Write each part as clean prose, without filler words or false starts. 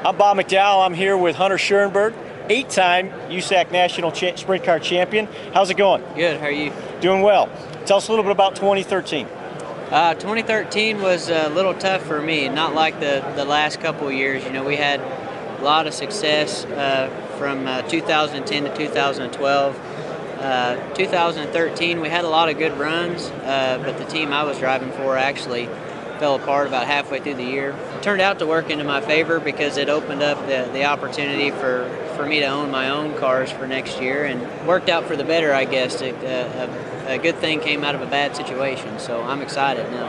I'm Bob McDowell. I'm here with Hunter Schuerenberg, 8-time USAC National Sprint Car Champion. How's it going? Good, how are you? Doing well. Tell us a little bit about 2013. 2013 was a little tough for me, not like the last couple of years. You know, we had a lot of success from 2010 to 2012. 2013 we had a lot of good runs, but the team I was driving for actually fell apart about halfway through the year. It turned out to work into my favor because it opened up the opportunity for me to own my own cars for next year, and worked out for the better, I guess. A good thing came out of a bad situation, so I'm excited now.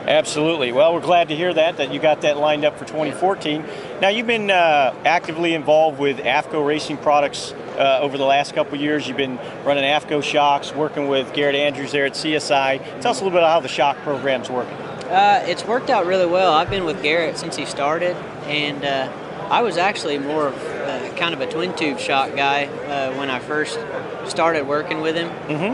Absolutely. Well, we're glad to hear that you got that lined up for 2014. Now, you've been actively involved with AFCO Racing Products over the last couple of years. You've been running AFCO shocks, working with Garrett Andrews there at CSI. Tell us a little bit about how the shock program's working. It's worked out really well. I've been with Garrett since he started, and I was actually more of kind of a twin tube shock guy when I first started working with him.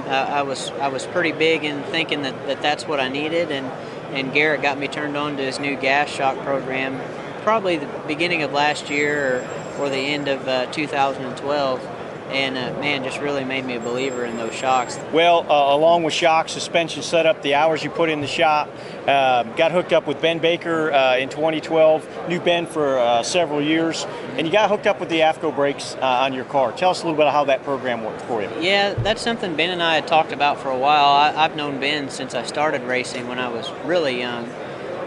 I was pretty big in thinking that that's what I needed, and Garrett got me turned on to his new gas shock program probably the beginning of last year or the end of 2012. And man, just really made me a believer in those shocks. Well, along with shock, suspension setup, the hours you put in the shop, got hooked up with Ben Baker in 2012, knew Ben for several years, and you got hooked up with the AFCO brakes on your car. Tell us a little bit of how that program worked for you. Yeah, that's something Ben and I had talked about for a while. I've known Ben since I started racing when I was really young,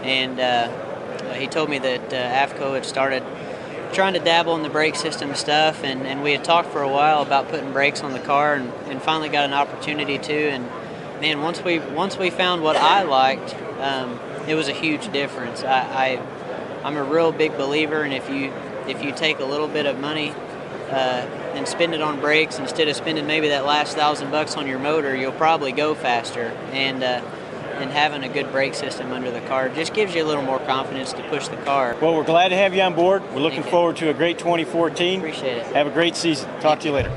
and he told me that AFCO had started trying to dabble in the brake system stuff, and we had talked for a while about putting brakes on the car, and finally got an opportunity to. And man, once we found what I liked, it was a huge difference. I'm a real big believer, and if you take a little bit of money and spend it on brakes instead of spending maybe that last $1,000 on your motor, you'll probably go faster. And having a good brake system under the car just gives you a little more confidence to push the car. Well, we're glad to have you on board. We're looking forward to a great 2014. Appreciate it. Have a great season. Talk to you later.